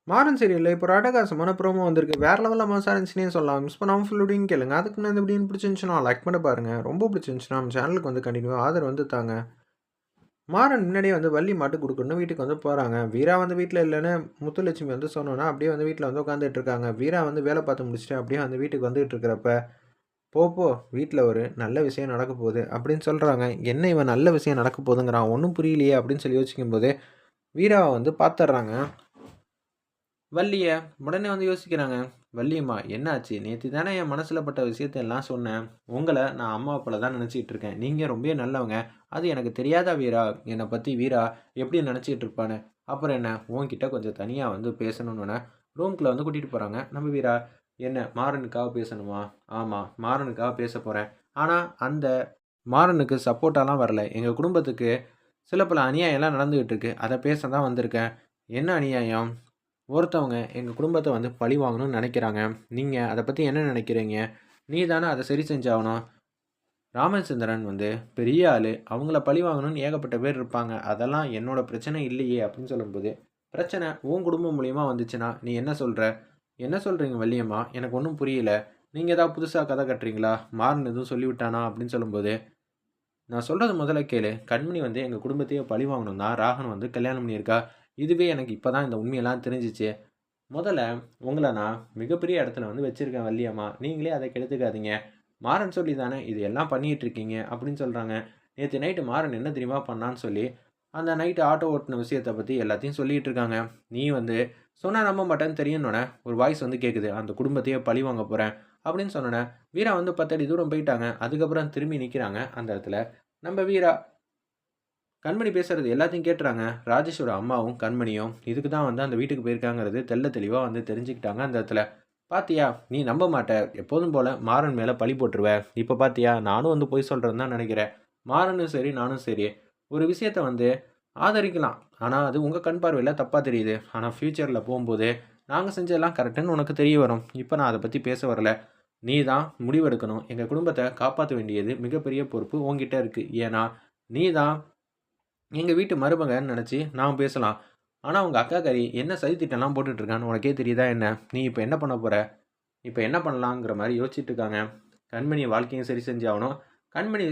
மாறன் சீரியல்ல இப்போ ஒரு அட்டகாசமான ப்ரோமோ வந்திருக்கு. வேற லெவல்ல மாஸா இருந்துச்சுன்னே சொல்லலாம். மிஸ் பண்ணாம ஃபுல் வீடியோவும் கேளுங்க. அதுக்கு முன்னாடி இந்த வீடியோ பிடிச்சிருந்துச்சுன்னா லைக் பண்ணி பாருங்க. ரொம்ப பிடிச்சிருந்துச்சுன்னா நம்ம சேனலுக்கு வந்து கண்டினியூவா ஆதரவு வந்து தாங்க. மாறன் முன்னாடியே வந்து வள்ளி மாட்டு குடுக்கணும்னு வீட்டுக்கு வந்து போறாங்க. வீரா வந்து வீட்ல இல்லன்னு முத்துலட்சுமி வந்து சொன்னோனே, அப்படியே வந்து வீட்ல வந்து உட்காந்துட்டு இருக்காங்க. வீரா வந்து வேலை பார்த்து முடிச்சுட்டு அப்படியே வந்து வீட்டுக்கு வந்துட்டு இருக்கிறப்ப, "போ வீட்ல ஒரு நல்ல விஷயம் நடக்க போகுது" அப்படின்னு சொல்றாங்க. என்ன இவன் நல்ல விஷயம் நடக்க போகுதுங்கிறான்? ஒண்ணும் புரியலையே அப்படின்னு சொல்லி யோசிக்கும்போது, வீராவ வந்து பார்த்துடுறாங்க. வள்ளிய. உடனே வந்து யோசிக்கிறாங்க. "வள்ளியம்மா என்னாச்சு? நேத்து தானே என் மனசுல பட்ட விஷயத்த எல்லாம் சொன்னேன். உங்கள நான் அம்மா போல தான் நெனச்சுக்கிட்டு இருக்கேன். நீங்க ரொம்பவே நல்லவங்க. அது எனக்கு தெரியாதா வீரா? என்ன பத்தி வீரா எப்படி நெனச்சுக்கிட்டு இருப்பான்னு. அப்புறம் என்ன உன்கிட்ட கொஞ்சம் தனியா வந்து பேசணும்னோனே, ரூம்குள்ள வந்து கூட்டிட்டு போறாங்க. நம்ம வீரா, "என்ன மாறனுக்காக பேசணுமா? ஆமா, மாறனுக்காக பேசப் போறேன். ஆனா அந்த மாறனுக்கு சப்போர்ட்டாலாம் வரல. எங்க குடும்பத்துக்கு சில பல அநியாயம்லாம் நடந்துகிட்டு இருக்கு. அத பேச தான் வந்திருக்கேன்." "என்ன அநியாயம்?" ஒருத்தவங்க எங்க குடும்பத்த வந்து பழி வாங்கணும்னு நெனைக்கிறாங்க. நீங்க அத பத்தி என்ன நெனைக்கிறீங்க? நீ தானே அத சரி செஞ்சாகணும். ராமச்சந்திரன் வந்து பெரிய ஆளு. அவங்கள பழி வாங்கணும்னு ஏகப்பட்ட பேர் இருப்பாங்க. அதெல்லாம் என்னோட பிரச்சனை இல்லையே! அப்படின்னு சொல்லும்போது, பிரச்சனை உன் குடும்பம் மூலியமா வந்துச்சுன்னா, நீ என்ன சொல்ற? என்ன சொல்றீங்க வள்ளியம்மா? எனக்கு ஒண்ணும் புரியல. நீங்க ஏதாவது புதுசா கதை கட்டுறீங்களா? மாறன் எதுவும் சொல்லிவிட்டானா? அப்படின்னு சொல்லும்போது, நான் சொல்றத முதல்ல கேளு. கண்மணி வந்து எங்க குடும்பத்தையே பழி வாங்கணும்னு தான் ராகவன் வந்து கல்யாணம் பண்ணியிருக்கா. இதுவே எனக்கு இப்ப தான் இந்த உண்மையெல்லாம் தெரிஞ்சுச்சு. முதல்ல உங்கள நான் மிகப்பெரிய இடத்துல வந்து வச்சிருக்கேன் வள்ளியம்மா. நீங்களே அத கெடுத்துக்காதீங்க. மாறன் சொல்லி தானே இது எல்லாம் பண்ணிட்டு இருக்கீங்க அப்படின்னு சொல்றாங்க. நேத்து நைட்டு மாறன் என்ன தெரியுமா பண்ணான்னு சொல்லி, அந்த நைட்டு ஆட்டோ ஓட்டுன விஷயத்த பத்தி எல்லாத்தையும் சொல்லிட்டு இருக்காங்க. நீ வந்து சொன்னா நம்ப மாட்டேன்னு தெரியும்னோனே, ஒரு வாய்ஸ் வந்து கேட்குது. அந்த குடும்பத்தையே பழி வாங்க போறேன் அப்படின்னு சொன்னோனே, வீரா வந்து 10 அடி தூரம் போயிட்டாங்க. அதுக்கப்புறம் திரும்பி நிக்கிறாங்க அந்த இடத்துல. நம்ம வீரா கண்மணி பேசுறது எல்லாத்தையும் கேட்டுறாங்க. ராஜேஷோட அம்மாவும், கண்மணியும் இதுக்கு தான் வந்து அந்த வீட்டுக்கு போயிருக்காங்கிறது தெள்ள தெளிவா வந்து தெரிஞ்சுக்கிட்டாங்க அந்த இடத்துல. "பாத்தியா, நீ நம்ப மாட்ட. எப்போதும் போல மாறன் மேல பழி போட்டுருவ. இப்ப பாத்தியா, நானும் வந்து பொய் சொல்றேன்னு தான் நெனைக்கிறேன். மாறனும் சரி, நானும் சரி, ஒரு விஷயத்த வந்து ஆதரிக்கலாம். ஆனா, அது உங்க கண் பார்வையில தப்பா தெரியுது. ஆனா, ஃபியூச்சர்ல போம்போது, நாங்க செஞ்சதெல்லாம் கரெக்ட்டுன்னு உனக்கு தெரிய வரும். இப்ப நான் அத பத்தி பேச வரல. நீ தான் முடிவெடுக்கணும். எங்க குடும்பத்த காப்பாத்த வேண்டியது மிகப்பெரிய பொறுப்பு உன்கிட்ட இருக்கு. ஏன்னா, நீ தான் எங்க வீட்டு மருமகன்னு நெனச்சு நாம பேசலாம். ஆனா, உங்க அக்காக்காரி என்ன சதி திட்டம்லாம் போட்டுட்டு இருக்கான்னு உனக்கே தெரியுதா என்ன? நீ இப்ப என்ன பண்ண போற? இப்ப என்ன பண்ணலாங்கிற மாரி யோசிச்சுட்டு இருக்காங்க. கண்மணி வாழ்க்கையும் சரி செஞ்சாகணும். கண்மணி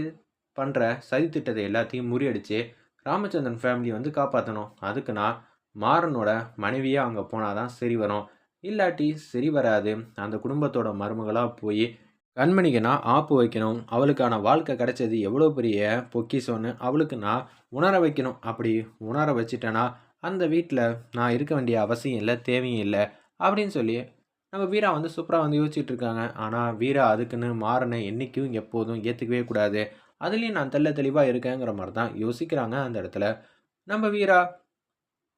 பண்ற சதி திட்டத்த எல்லாத்தையும் முறியடிச்சு, ராமச்சந்திரன் ஃபேமிலிய வந்து காப்பாத்தணும். அதுக்கு நான் மாறனோட மனைவியா அங்க போனா தான் சரி வரும். இல்லாட்டி சரி வராது. அந்த குடும்பத்தோட மருமகளா போயி கண்மணிக்கு நான் ஆப்பு வைக்கணும். அவளுக்கான வாழ்க்கை கிடைச்சது எவ்வளோ பெரிய பொக்கிஷம்னு அவளுக்கு நான் உணர வைக்கணும். அப்படி உணர வச்சுட்டேன்னா, அந்த வீட்ல நான் இருக்க வேண்டிய அவசியம் இல்ல, தேவையும் இல்ல. அப்படின்னு சொல்லி நம்ம வீரா வந்து சூப்பரா வந்து யோசிச்சுட்டு இருக்காங்க. ஆனா வீரா அதுக்குன்னு மாறன என்னைக்கும் எப்போதும் ஏத்துக்கவே கூடாது. அதுலயும் நான் தெள்ள தெளிவா இருக்கேங்கிற மாரி தான் யோசிக்கிறாங்க அந்த இடத்துல. நம்ம வீரா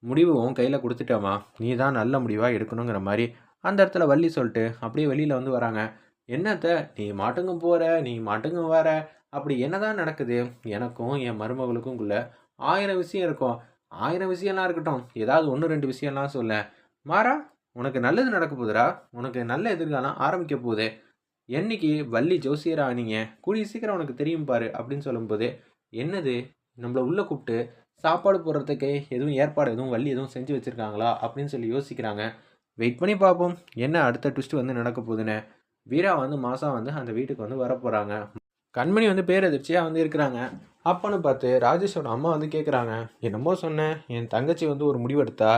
முடிவு உன் கையில குடுத்துட்டேன்ம்மா. நீ தான் நல்ல முடிவா எடுக்கணுங்கிற மாரி அந்த இடத்துல வள்ளி சொல்ட்டு அப்படியே வெளியில வந்து வராங்க. "என்னத்த நீ மாட்டுக்கும் போற, நீ மாட்டுக்கும் வர, அப்படி என்னதான் நடக்குது? எனக்கும் என் மருமகளுக்கும்குள்ள 1000 விஷயம் இருக்கும். 1000 விஷயம்லாம் இருக்கட்டும். ஏதாவது 1, 2 விஷயம்லாம் சொல்லேன். மாறா, உனக்கு நல்லது நடக்க போதுடா. உனக்கு நல்ல எதிர்காலம் ஆரம்பிக்க போது. என்னைக்கு வள்ளி ஜோசியர் ஆனீங்க? கூடிய சீக்கிரம் உனக்கு தெரியும் பாரு" அப்படின்னு சொல்லும்போது, "என்னது நம்மள உள்ள கூப்ட்டு சாப்பாடு போடுறதுக்கு எதுவும் ஏற்பாடு எதுவும் வள்ளி எதுவும் செஞ்சு வச்சிருக்காங்களா?" அப்படின்னு சொல்லி யோசிக்கிறாங்க. வெயிட் பண்ணி பார்ப்போம். என்ன அடுத்த ட்விஸ்ட் வந்து நடக்க போதுன்னு. வீரா வந்து மாசா வந்து அந்த வீட்டுக்கு வந்து வரப்போறாங்க. கண்மணி வந்து பேரதிர்ச்சியா வந்து இருக்கிறாங்க. அப்பன்னு பார்த்து ராஜேஷோட அம்மா வந்து கேட்குறாங்க. "என்னமோ சொன்னேன். என் தங்கச்சி வந்து ஒரு முடிவெடுத்தா.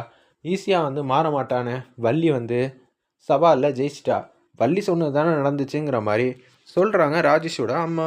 ஈஸியா வந்து மாற மாட்டான்னு. வள்ளி வந்து சவால்ல ஜெயிச்சிட்டா. வள்ளி சொன்னது தானே நடந்துச்சுங்கிற மாரி சொல்றாங்க ராஜேஷோட அம்மா.